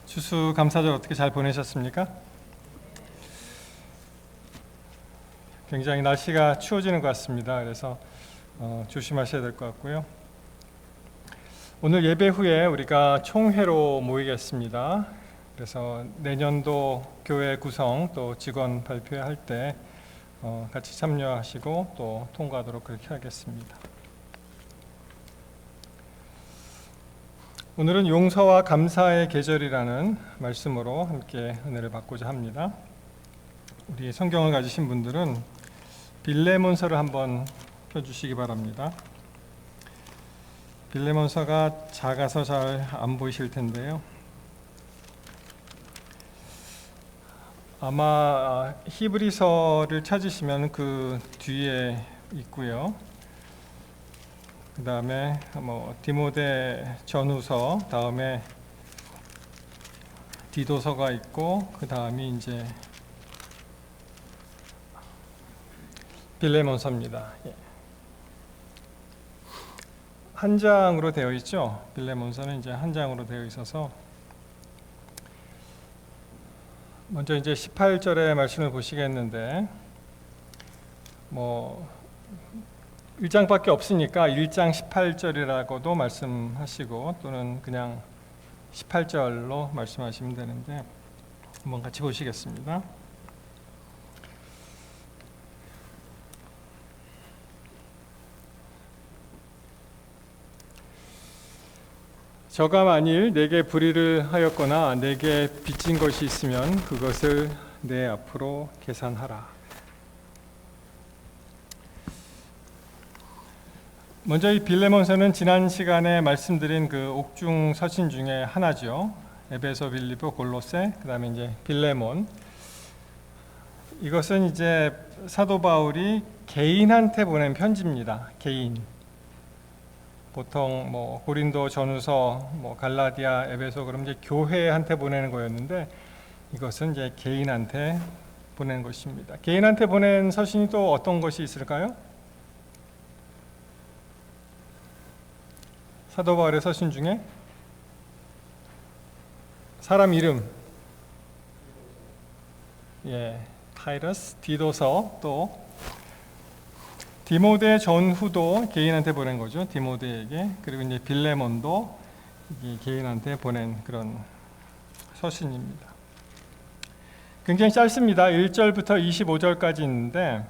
추수감사절 어떻게 잘 보내셨습니까? 굉장히 날씨가 추워지는 것 같습니다. 그래서 조심하셔야 될 것 같고요. 오늘 예배 후에 우리가 총회로 모이겠습니다. 그래서 내년도 교회 구성 또 직원 발표할 때 같이 참여하시고 또 통과하도록 그렇게 하겠습니다. 오늘은 용서와 감사의 계절이라는 말씀으로 함께 은혜를 받고자 합니다. 우리 성경을 가지신 분들은 빌레몬서를 한번 펴주시기 바랍니다. 빌레몬서가 작아서 잘 안 보이실 텐데요. 아마 히브리서를 찾으시면 그 뒤에 있고요. 그 다음에 디모데 전후서, 다음에 디도서가 있고, 그 다음이 이제 빌레몬서입니다. 한 장으로 되어 있죠. 빌레몬서는 이제 한 장으로 되어 있어서 먼저 이제 18절의 말씀을 보시겠는데 1장밖에 없으니까 1장 18절이라고도 말씀하시고 또는 그냥 18절로 말씀하시면 되는데 한번 같이 보시겠습니다. 저가 만일 내게 불의를 하였거나 내게 빚진 것이 있으면 그것을 내 앞으로 계산하라. 먼저 이 빌레몬서는 지난 시간에 말씀드린 그 옥중 서신 중에 하나죠. 에베소, 빌립보, 골로새, 그다음에 이제 빌레몬. 이것은 이제 사도 바울이 개인한테 보낸 편지입니다. 개인. 보통 고린도 전후서, 갈라디아, 에베소 그럼 이제 교회한테 보내는 거였는데 이것은 이제 개인한테 보낸 것입니다. 개인한테 보낸 서신이 또 어떤 것이 있을까요? 사도 바울의 서신 중에 사람 이름, 타이러스, 디도서, 또 디모데 전후도 개인한테 보낸 거죠. 디모데에게. 그리고 이제 빌레몬도 개인한테 보낸 그런 서신입니다. 굉장히 짧습니다. 1절부터 25절까지 있는데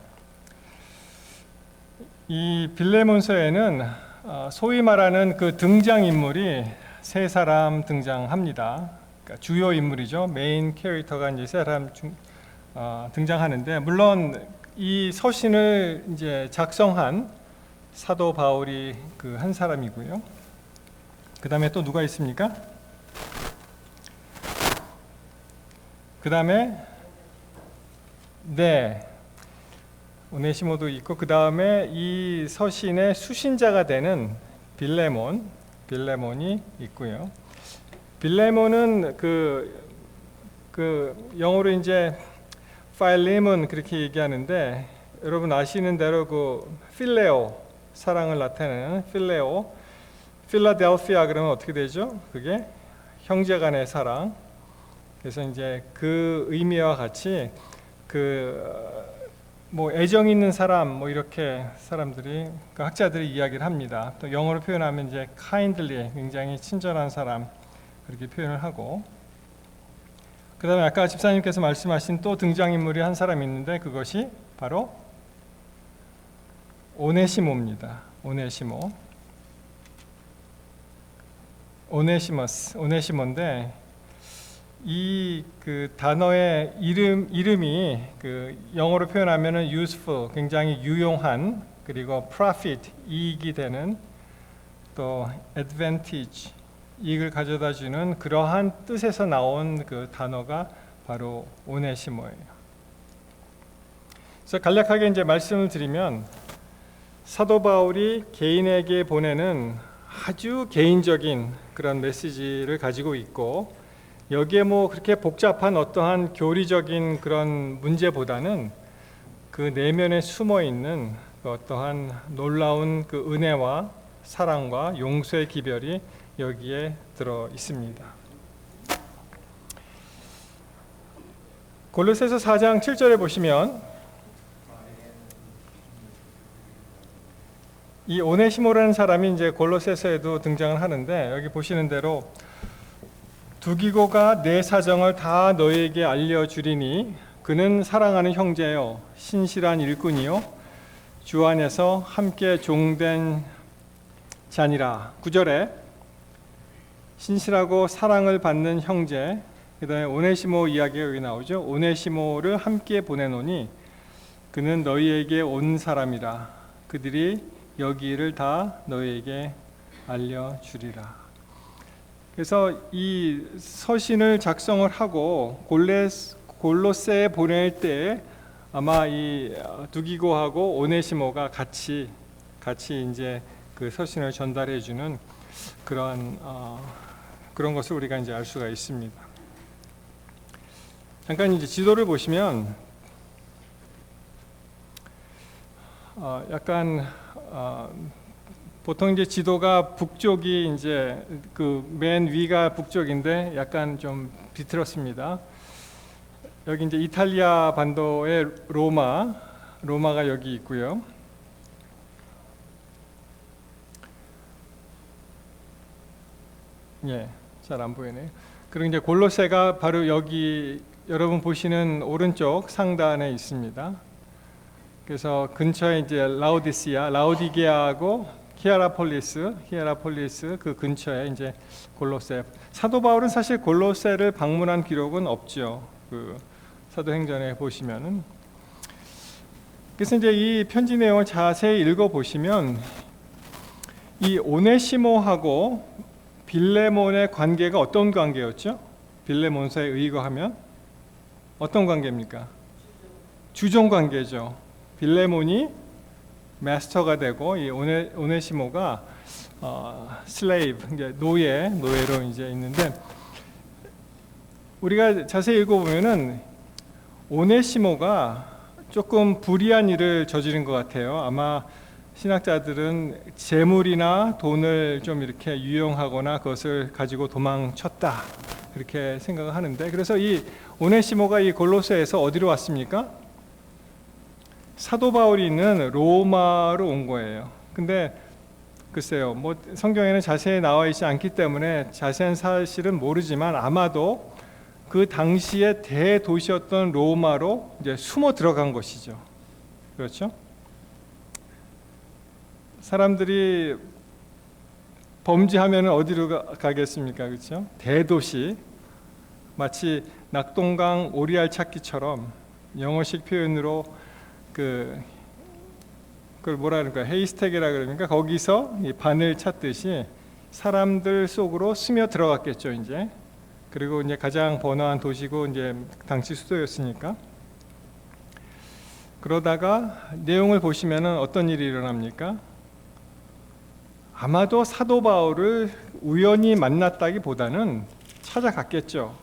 이 빌레몬서에는 소위 말하는 그 등장인물이 세 사람 등장합니다. 그러니까 주요 인물이죠. 메인 캐릭터가 이제 세 사람 등장하는데, 물론 이 서신을 이제 작성한 사도 바울이 그 한 사람이고요. 그 다음에 또 누가 있습니까? 그 다음에 오네시모도 있고, 그 다음에 이 서신의 수신자가 되는 빌레몬이 있고요. 빌레몬은 그 영어로 이제 파일레몬 그렇게 얘기하는데, 여러분 아시는 대로 그 필레오, 사랑을 나타내는 필레오, 필라델피아 그러면 어떻게 되죠? 그게 형제간의 사랑. 그래서 이제 그 의미와 같이 애정 있는 사람, 이렇게 사람들이, 학자들이 이야기를 합니다. 또 영어로 표현하면 이제 kindly, 굉장히 친절한 사람, 그렇게 표현을 하고, 그 다음에 아까 집사님께서 말씀하신 또 등장인물이 한 사람 있는데 그것이 바로 오네시모입니다. 오네시모인데 이 그 단어의 이름이 그 영어로 표현하면은 useful, 굉장히 유용한, 그리고 profit, 이익이 되는, 또 advantage, 이익을 가져다 주는 그러한 뜻에서 나온 그 단어가 바로 오네시모예요. 그래서 간략하게 이제 말씀을 드리면 사도 바울이 개인에게 보내는 아주 개인적인 그런 메시지를 가지고 있고, 여기에 그렇게 복잡한 어떠한 교리적인 그런 문제보다는 그 내면에 숨어 있는 어떠한 놀라운 그 은혜와 사랑과 용서의 기별이 여기에 들어 있습니다. 골로새서 4장 7절에 보시면 이 오네시모라는 사람이 이제 골로새서에도 등장을 하는데, 여기 보시는 대로 두기고가 내 사정을 다 너에게 알려주리니 그는 사랑하는 형제요 신실한 일꾼이요 주 안에서 함께 종된 자니라. 9절에 신실하고 사랑을 받는 형제, 그 다음에 오네시모 이야기가 여기 나오죠. 오네시모를 함께 보내노니 그는 너희에게 온 사람이라. 그들이 여기 일을 다 너희에게 알려주리라. 그래서 이 서신을 작성을 하고 골로새에 보낼 때 아마 이 두기고하고 오네시모가 같이 이제 그 서신을 전달해 주는 그런 것을 우리가 이제 알 수가 있습니다. 잠깐 이제 지도를 보시면 약간 보통 이제 지도가 북쪽이 이제 그 맨 위가 북쪽인데 약간 좀 비틀었습니다. 여기 이제 이탈리아 반도의 로마가 여기 있고요. 예, 잘 안 보이네요. 그리고 이제 골로새가 바로 여기 여러분 보시는 오른쪽 상단에 있습니다. 그래서 근처에 이제 라우디게아하고 히에라폴리스 그 근처에 이제 골로새. 사도 바울은 사실 골로새를 방문한 기록은 없죠. 그 사도행전에 보시면은. 그래서 이제 이 편지 내용을 자세히 읽어 보시면 이 오네시모하고 빌레몬의 관계가 어떤 관계였죠? 빌레몬서에 의거하면 어떤 관계입니까? 주종 관계죠. 빌레몬이 마스터가 되고 이 오네시모가 슬레이브, 노예로 이제 있는데, 우리가 자세히 읽어보면은 오네시모가 조금 불의한 일을 저지른 것 같아요. 아마 신학자들은 재물이나 돈을 좀 이렇게 유용하거나 그것을 가지고 도망쳤다, 그렇게 생각을 하는데, 그래서 이 오네시모가 이 골로새에서 어디로 왔습니까? 사도 바울이 있는 로마로 온 거예요. 근데 글쎄요, 뭐 성경에는 자세히 나와 있지 않기 때문에 자세한 사실은 모르지만 아마도 그 당시의 대도시였던 로마로 이제 숨어 들어간 것이죠. 그렇죠? 사람들이 범죄하면 어디로 가겠습니까? 그렇죠? 대도시, 마치 낙동강 오리알 찾기처럼, 영어식 표현으로 그걸 뭐라 그럴까, 헤이스택이라 그러니까 거기서 이 바늘 찾듯이 사람들 속으로 스며 들어갔겠죠. 이제 그리고 이제 가장 번화한 도시고 이제 당시 수도였으니까. 그러다가 내용을 보시면은 어떤 일이 일어납니까? 아마도 사도 바울을 우연히 만났다기보다는 찾아갔겠죠.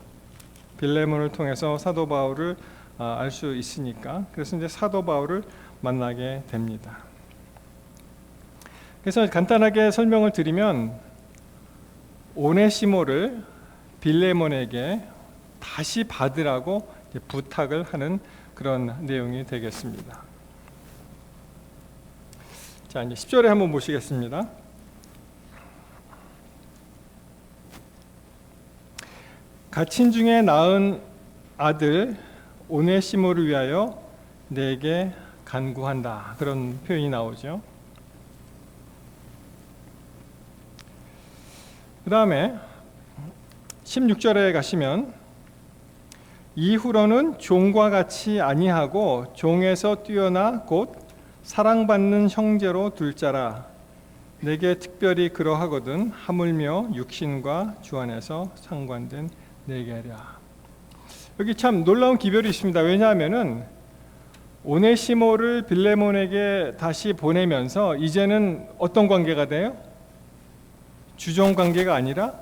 빌레몬을 통해서 사도 바울을 알 수 있으니까. 그래서 이제 사도 바울을 만나게 됩니다. 그래서 간단하게 설명을 드리면 오네시모를 빌레몬에게 다시 받으라고 부탁을 하는 그런 내용이 되겠습니다. 자, 이제 10절에 한번 보시겠습니다. 갇힌 중에 낳은 아들 오네시모를 위하여 내게 간구한다, 그런 표현이 나오죠. 그 다음에 16절에 가시면 이후로는 종과 같이 아니하고 종에서 뛰어나 곧 사랑받는 형제로 둘 자라. 내게 특별히 그러하거든 하물며 육신과 주 안에서 상관된 내게 하랴. 여기 참 놀라운 기별이 있습니다. 왜냐하면은 오네시모를 빌레몬에게 다시 보내면서 이제는 어떤 관계가 돼요? 주종 관계가 아니라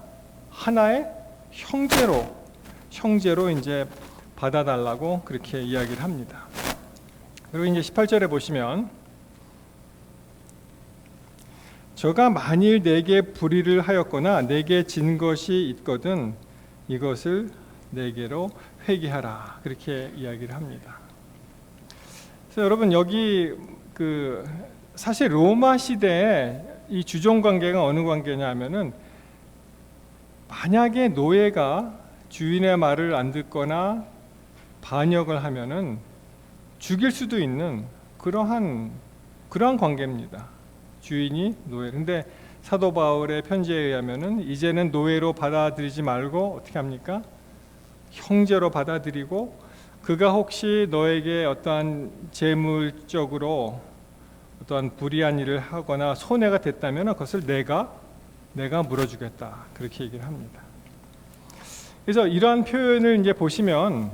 하나의 형제로 이제 받아달라고 그렇게 이야기를 합니다. 그리고 이제 18절에 보시면 저가 만일 내게 불의를 하였거나 내게 진 것이 있거든 이것을 내게로 회개하라 그렇게 이야기를 합니다. 그래서 여러분 여기 사실 로마 시대에 이 주종 관계가 어느 관계냐면은 만약에 노예가 주인의 말을 안 듣거나 반역을 하면은 죽일 수도 있는 그러한 관계입니다. 주인이 노예. 근데 사도 바울의 편지에 의하면은 이제는 노예로 받아들이지 말고 어떻게 합니까? 형제로 받아들이고 그가 혹시 너에게 어떠한 재물적으로 어떠한 불의한 일을 하거나 손해가 됐다면 그것을 내가 물어주겠다 그렇게 얘기를 합니다. 그래서 이러한 표현을 이제 보시면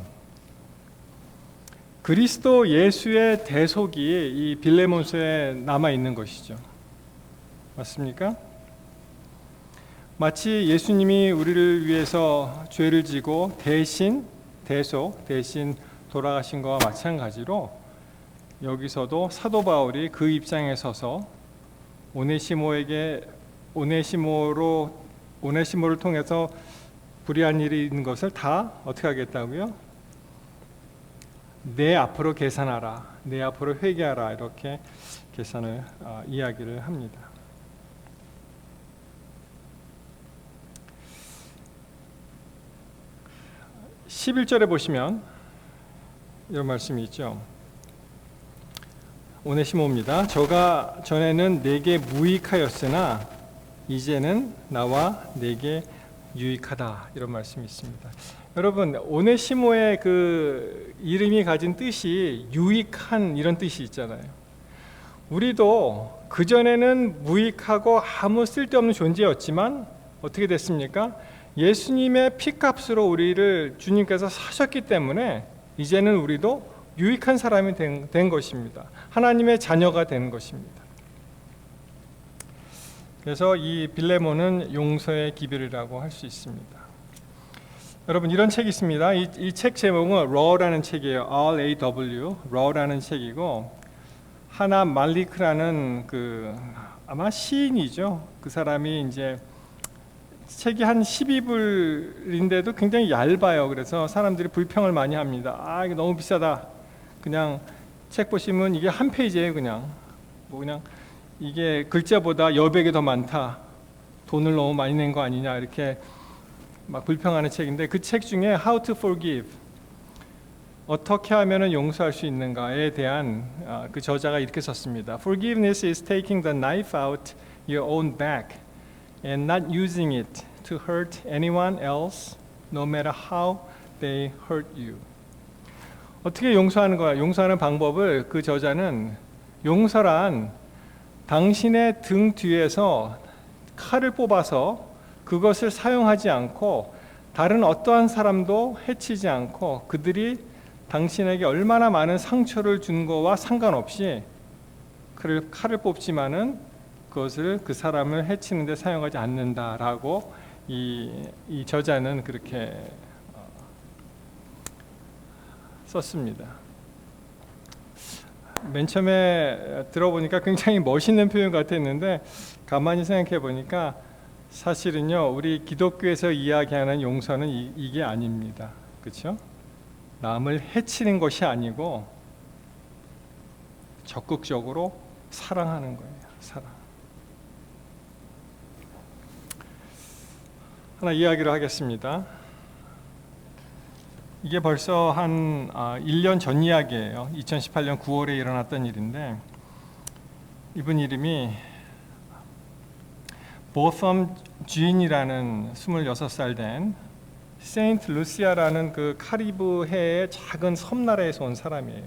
그리스도 예수의 대속이 이 빌레몬서에 남아 있는 것이죠. 맞습니까? 마치 예수님이 우리를 위해서 죄를 지고 대신 돌아가신 것과 마찬가지로 여기서도 사도 바울이 그 입장에 서서 오네시모를 통해서 불의한 일이 있는 것을 다 어떻게 하겠다고요? 내 앞으로 계산하라, 내 앞으로 회개하라 이렇게 계산을 이야기를 합니다. 11절에 보시면 이런 말씀이 있죠. 오네시모입니다. 저가 전에는 내게 무익하였으나 이제는 나와 내게 유익하다 이런 말씀이 있습니다. 여러분 오네시모의 그 이름이 가진 뜻이 유익한 이런 뜻이 있잖아요. 우리도 그전에는 무익하고 아무 쓸데없는 존재였지만 어떻게 됐습니까? 예수님의 피값으로 우리를 주님께서 사셨기 때문에 이제는 우리도 유익한 사람이 된 것입니다. 하나님의 자녀가 된 것입니다. 그래서 이 빌레몬은 용서의 기별이라고 할 수 있습니다. 여러분 이런 책이 있습니다. 이 책 제목은 Raw라는 책이에요. R-A-W, Raw라는 책이고 하나 말리크라는 아마 시인이죠. 그 사람이 이제 책이 한 12불인데도 굉장히 얇아요. 그래서 사람들이 불평을 많이 합니다. 이게 너무 비싸다. 그냥 책 보시면 이게 한 페이지예요. 그냥 이게 글자보다 여백이 더 많다. 돈을 너무 많이 낸 거 아니냐 이렇게 막 불평하는 책인데 그 책 중에 How to Forgive, 어떻게 하면 용서할 수 있는가에 대한 그 저자가 이렇게 썼습니다. Forgiveness is taking the knife out your own back and not using it to hurt anyone else, no matter how they hurt you. 어떻게 용서하는 거야? 용서하는 방법을 그 저자는 용서란 당신의 등 뒤에서 칼을 뽑아서 그것을 사용하지 않고 다른 어떠한 사람도 해치지 않고 그들이 당신에게 얼마나 많은 상처를 준 거와 상관없이 칼을 뽑지만은 그것을 그 사람을 해치는 데 사용하지 않는다라고 이 저자는 그렇게 썼습니다. 맨 처음에 들어보니까 굉장히 멋있는 표현 같았는데 가만히 생각해 보니까 사실은요 우리 기독교에서 이야기하는 용서는 이게 아닙니다. 그렇죠? 남을 해치는 것이 아니고 적극적으로 사랑하는 거예요. 사랑. 하나 이야기를 하겠습니다. 이게 벌써 한 1년 전 이야기예요. 2018년 9월에 일어났던 일인데 이분 이름이 보섬 주인이라는 26살 된 세인트 루시아라는 그 카리브해의 작은 섬나라에서 온 사람이에요.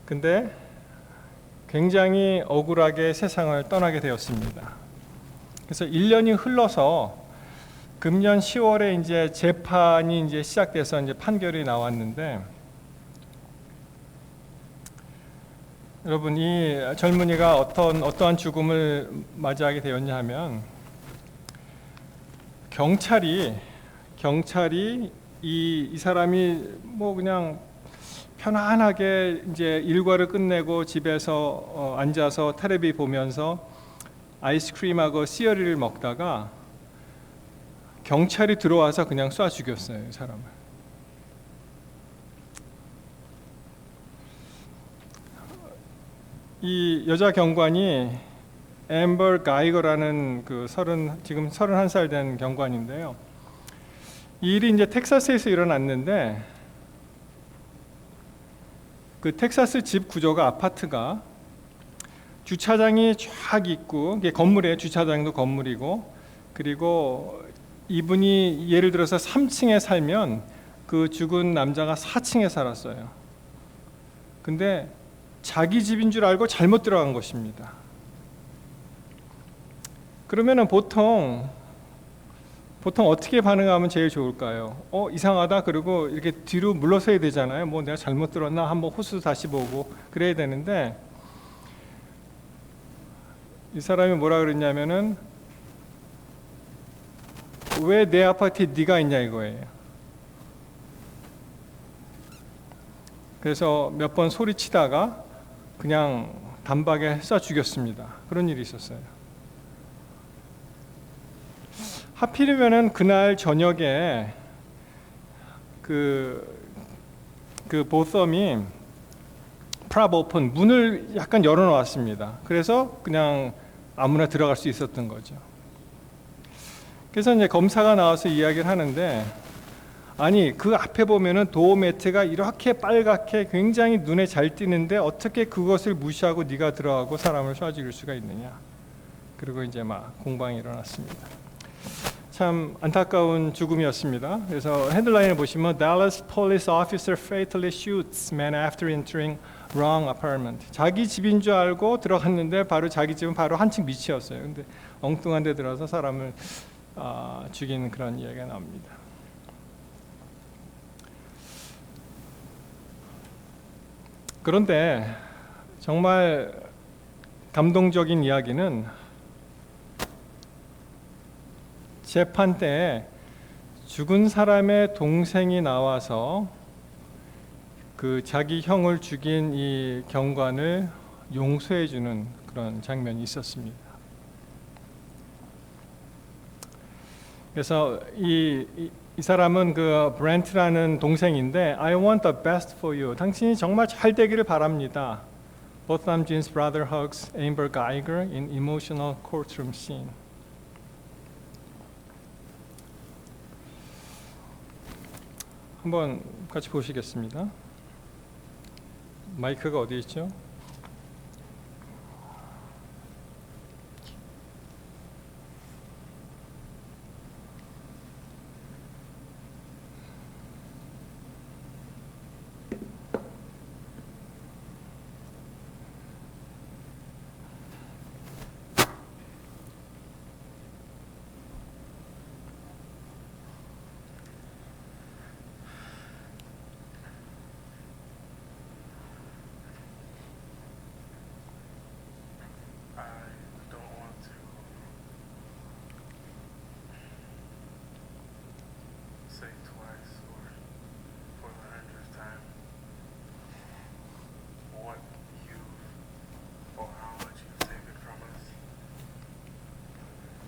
근데 굉장히 억울하게 세상을 떠나게 되었습니다. 그래서 1년이 흘러서 금년 10월에 이제 재판이 이제 시작돼서 이제 판결이 나왔는데 여러분 이 젊은이가 어떠한 죽음을 맞이하게 되었냐 하면 경찰이 이 사람이 뭐 그냥 편안하게 이제 일과를 끝내고 집에서 앉아서 텔레비 보면서 아이스크림하고 시어리를 먹다가 경찰이 들어와서 그냥 쏴 죽였어요, 이 사람을. 이 여자 경관이 앰버 가이거라는 지금 31살 된 경관인데요. 이 일이 이제 텍사스에서 일어났는데, 그 텍사스 집 구조가, 아파트가 주차장이 쫙 있고, 이게 건물이에요. 주차장도 건물이고, 그리고 이분이 예를 들어서 3층에 살면 그 죽은 남자가 4층에 살았어요. 근데 자기 집인 줄 알고 잘못 들어간 것입니다. 그러면은 보통 어떻게 반응하면 제일 좋을까요? 이상하다. 그리고 이렇게 뒤로 물러서야 되잖아요. 뭐 내가 잘못 들었나 한번 호수 다시 보고 그래야 되는데, 이 사람이 뭐라 그랬냐면은, 왜 내 아파트에 네가 있냐 이거예요. 그래서 몇 번 소리치다가 그냥 단박에 쏴 죽였습니다. 그런 일이 있었어요. 하필이면은 그날 저녁에 그 보썸이 프랍 오픈 문을 약간 열어놓았습니다. 그래서 그냥 아무나 들어갈 수 있었던 거죠. 그래서 이제 검사가 나와서 이야기를 하는데, 아니 그 앞에 보면은 도어 매트가 이렇게 빨갛게 굉장히 눈에 잘 띄는데 어떻게 그것을 무시하고 네가 들어가고 사람을 쏴 죽일 수가 있느냐. 그리고 이제 막 공방이 일어났습니다. 참 안타까운 죽음이었습니다. 그래서 헤드라인을 보시면 Dallas police officer fatally shoots man after entering wrong apartment. 자기 집인 줄 알고 들어갔는데 바로 자기 집은 바로 한층 밑이었어요. 근데 엉뚱한 데 들어서 사람을 죽이는 그런 이야기가 나옵니다. 그런데 정말 감동적인 이야기는 재판 때에 죽은 사람의 동생이 나와서 그 자기 형을 죽인 이 경관을 용서해 주는 그런 장면이 있었습니다. 그래서 이 사람은 그 브렌트라는 동생인데, I want the best for you. 당신이 정말 잘 되기를 바랍니다. Botham Jean's brother hugs Amber Geiger in emotional courtroom scene. 한번 같이 보시겠습니다. 마이크가 어디 있죠?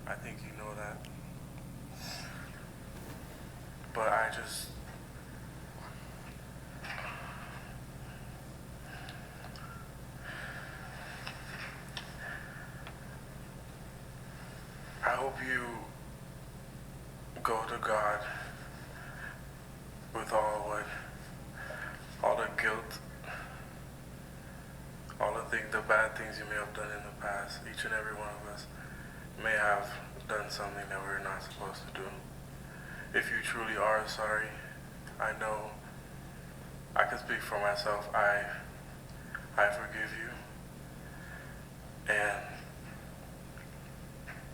I think you know that. But I hope you go to God with all the guilt, all the bad things you may have done in the past. Each and every one of us may have done something that we're not supposed to do. If you truly are sorry, I know I can speak for myself. I forgive you, and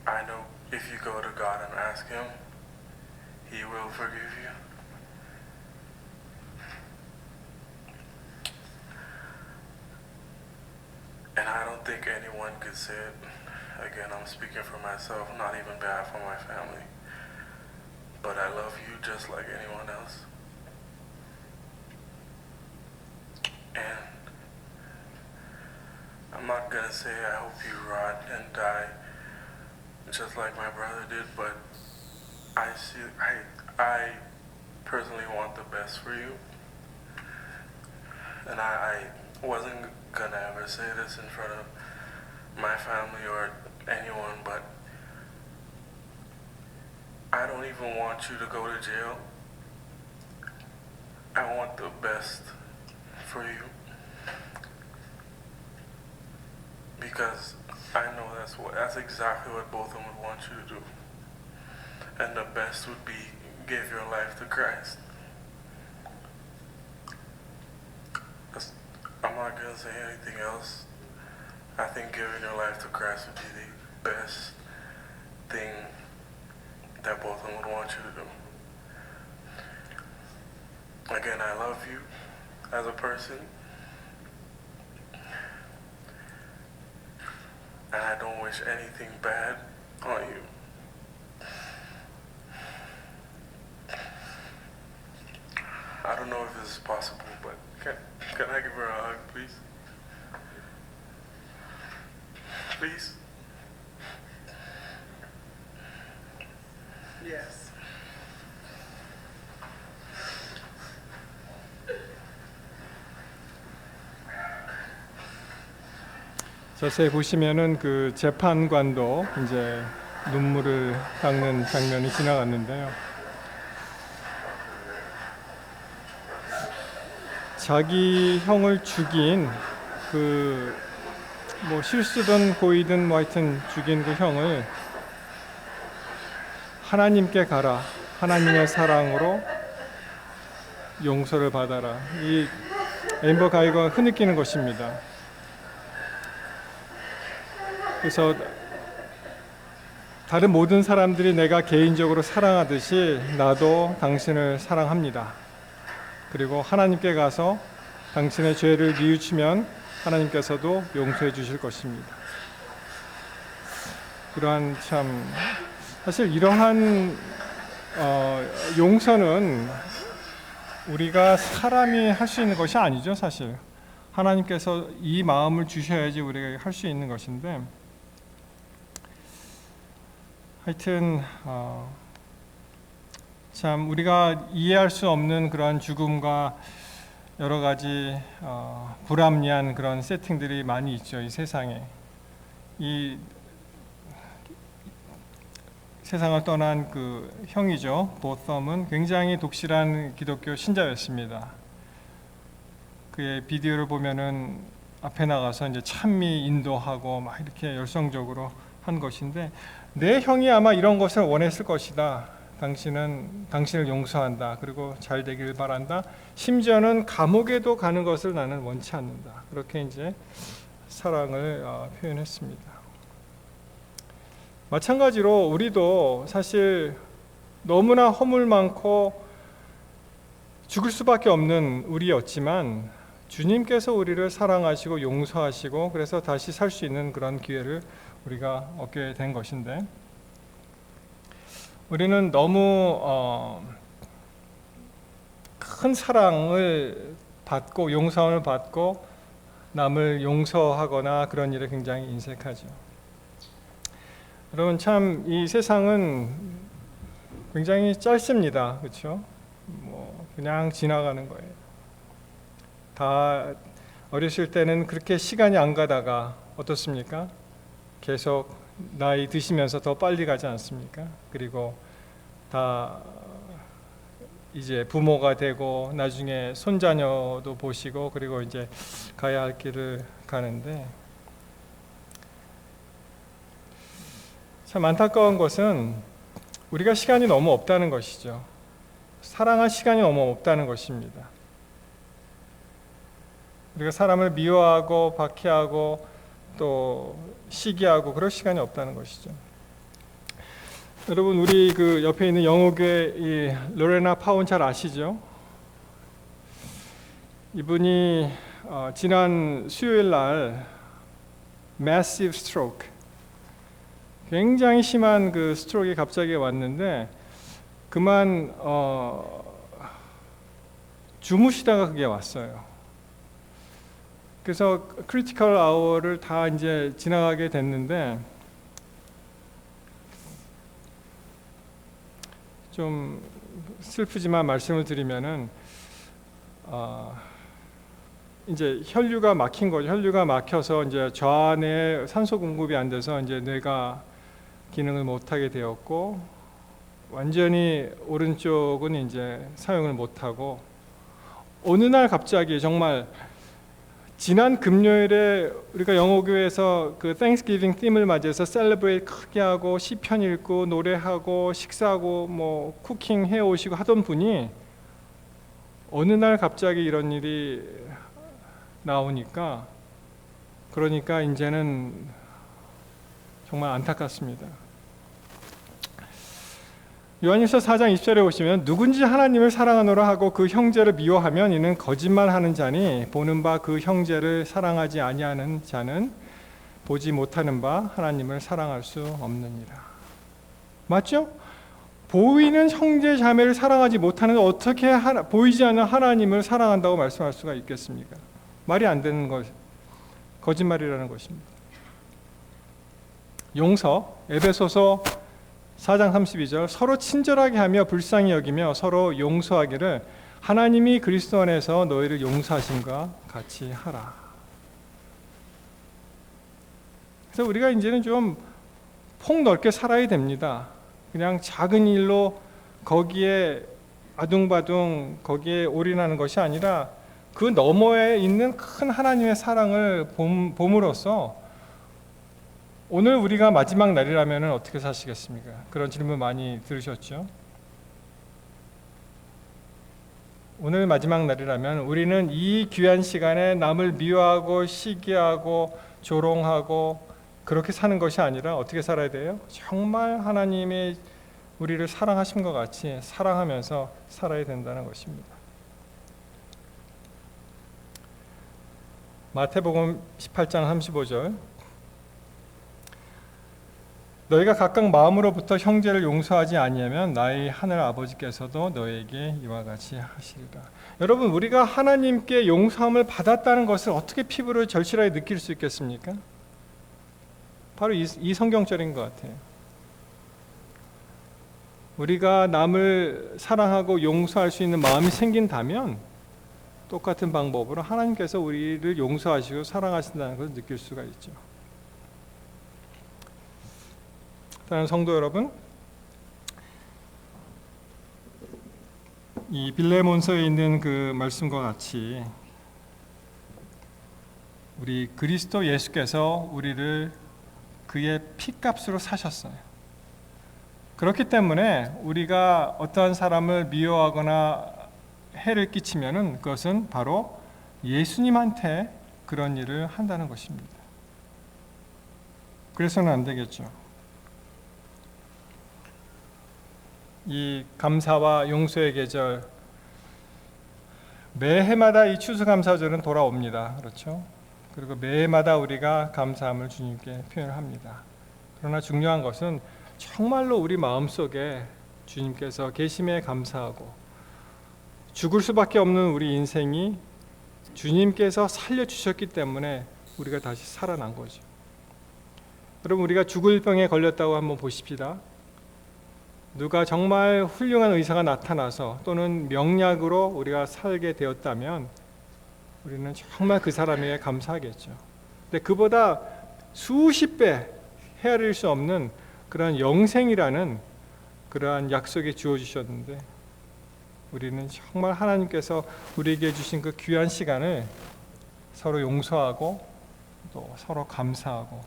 I know if you go to God and ask Him, He will forgive you. And I don't think anyone could say it. Again, I'm speaking for myself, not even bad for my family. But I love you just like anyone else. And I'm not gonna say I hope you rot and die just like my brother did, but I personally want the best for you, and I wasn't gonna ever say this in front of my family or anyone, but I don't even want you to go to jail. I want the best for you, because I know that's exactly what both of them would want you to do. And the best would be give your life to Christ. I'm not gonna say anything else. I think giving your life to Christ would be the best thing that both of them would want you to do. Again, I love you as a person, and I don't wish anything bad on you. I don't know if this is possible, but can I give her a hug, please? Please? Yes. 자세히 보시면은 그 재판관도 이제 눈물을 닦는 장면이 지나갔는데요. 자기 형을 죽인 그 뭐 실수든 고의든 뭐 하여튼 죽인 그 형을 하나님께 가라, 하나님의 사랑으로 용서를 받아라. 이 앰버 가이거가 흐느끼는 것입니다. 그래서 다른 모든 사람들이 내가 개인적으로 사랑하듯이 나도 당신을 사랑합니다. 그리고 하나님께 가서 당신의 죄를 뉘우치면 하나님께서도 용서해 주실 것입니다. 그러한 참 사실 이러한 용서는 우리가 사람이 할 수 있는 것이 아니죠. 사실 하나님께서 이 마음을 주셔야지 우리가 할 수 있는 것인데, 하여튼 참 우리가 이해할 수 없는 그러한 죽음과 여러 가지 불합리한 그런 세팅들이 많이 있죠. 이 세상에. 이 세상을 떠난 그 형이죠. 보썸은 굉장히 독실한 기독교 신자였습니다. 그의 비디오를 보면은 앞에 나가서 이제 찬미 인도하고 막 이렇게 열성적으로 한 것인데, 내 형이 아마 이런 것을 원했을 것이다. 당신은 당신을 용서한다. 그리고 잘 되길 바란다. 심지어는 감옥에도 가는 것을 나는 원치 않는다. 그렇게 이제 사랑을 표현했습니다. 마찬가지로 우리도 사실 너무나 허물 많고 죽을 수밖에 없는 우리였지만 주님께서 우리를 사랑하시고 용서하시고 그래서 다시 살 수 있는 그런 기회를 우리가 얻게 된 것인데, 우리는 너무 큰 사랑을 받고 용서를 받고 남을 용서하거나 그런 일에 굉장히 인색하죠. 여러분 참 이 세상은 굉장히 짧습니다. 그렇죠? 뭐 그냥 지나가는 거예요. 다 어렸을 때는 그렇게 시간이 안 가다가 어떻습니까? 계속 나이 드시면서 더 빨리 가지 않습니까? 그리고 다 이제 부모가 되고 나중에 손자녀도 보시고 그리고 이제 가야 할 길을 가는데, 참 안타까운 것은 우리가 시간이 너무 없다는 것이죠. 사랑할 시간이 너무 없다는 것입니다. 우리가 사람을 미워하고 박해하고 또 시기하고 그럴 시간이 없다는 것이죠. 여러분 우리 그 옆에 있는 영어교회 이 로레나 파운 잘 아시죠? 이분이 지난 수요일 날 massive stroke, 굉장히 심한 그 스트로크가 갑자기 왔는데 그만 주무시다가 그게 왔어요. 그래서 크리티컬 아워를 다 이제 지나가게 됐는데, 좀 슬프지만 말씀을 드리면은 이제 혈류가 막힌 거죠. 혈류가 막혀서 이제 저 안에 산소 공급이 안 돼서 이제 뇌가 기능을 못 하게 되었고, 완전히 오른쪽은 이제 사용을 못 하고, 어느 날 갑자기 정말 지난 금요일에 우리가 영어교회에서 그 Thanksgiving 팀을 맞이해서 셀러브레이트 크게 하고 시편 읽고 노래하고 식사하고 뭐 쿠킹 해 오시고 하던 분이 어느 날 갑자기 이런 일이 나오니까, 그러니까 이제는 정말 안타깝습니다. 요한일서 4장 20절에 보시면 누군지 하나님을 사랑하노라 하고 그 형제를 미워하면 이는 거짓말하는 자니 보는 바 그 형제를 사랑하지 아니하는 자는 보지 못하는 바 하나님을 사랑할 수 없느니라. 맞죠? 보이는 형제 자매를 사랑하지 못하는 어떻게 보이지 않는 하나님을 사랑한다고 말씀할 수가 있겠습니까? 말이 안 되는 것, 거짓말이라는 것입니다. 용서, 에베소서 4장 32절 서로 친절하게 하며 불쌍히 여기며 서로 용서하기를 하나님이 그리스도 안에서 너희를 용서하심과 같이 하라. 그래서 우리가 이제는 좀 폭넓게 살아야 됩니다. 그냥 작은 일로 거기에 아둥바둥 거기에 올인하는 것이 아니라 그 너머에 있는 큰 하나님의 사랑을 봄으로써 오늘 우리가 마지막 날이라면 어떻게 사시겠습니까? 그런 질문 많이 들으셨죠? 오늘 마지막 날이라면 우리는 이 귀한 시간에 남을 미워하고 시기하고 조롱하고 그렇게 사는 것이 아니라 어떻게 살아야 돼요? 정말 하나님의 우리를 사랑하신 것 같이 사랑하면서 살아야 된다는 것입니다. 마태복음 18장 35절 너희가 각각 마음으로부터 형제를 용서하지 아니하면 나의 하늘 아버지께서도 너희에게 이와 같이 하시리라. 여러분, 우리가 하나님께 용서함을 받았다는 것을 어떻게 피부로 절실하게 느낄 수 있겠습니까? 바로 이 성경절인 것 같아요. 우리가 남을 사랑하고 용서할 수 있는 마음이 생긴다면 똑같은 방법으로 하나님께서 우리를 용서하시고 사랑하신다는 것을 느낄 수가 있죠. 사랑하는 성도 여러분, 이 빌레몬서에 있는 그 말씀과 같이 우리 그리스도 예수께서 우리를 그의 피값으로 사셨어요. 그렇기 때문에 우리가 어떠한 사람을 미워하거나 해를 끼치면은 그것은 바로 예수님한테 그런 일을 한다는 것입니다. 그래서는 안 되겠죠. 이 감사와 용서의 계절, 매해마다 이 추수감사절은 돌아옵니다. 그렇죠? 그리고 매해마다 우리가 감사함을 주님께 표현합니다. 그러나 중요한 것은 정말로 우리 마음속에 주님께서 계심에 감사하고 죽을 수밖에 없는 우리 인생이 주님께서 살려주셨기 때문에 우리가 다시 살아난 거죠. 여러분, 우리가 죽을 병에 걸렸다고 한번 보십시다. 누가 정말 훌륭한 의사가 나타나서 또는 명약으로 우리가 살게 되었다면 우리는 정말 그 사람에게 감사하겠죠. 근데 그보다 수십 배 헤아릴 수 없는 그러한 영생이라는 그러한 약속이 주어지셨는데 우리는 정말 하나님께서 우리에게 주신 그 귀한 시간을 서로 용서하고 또 서로 감사하고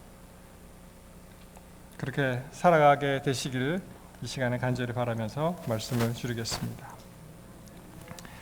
그렇게 살아가게 되시기를 이 시간에 간절히 바라면서 말씀을 줄이겠습니다.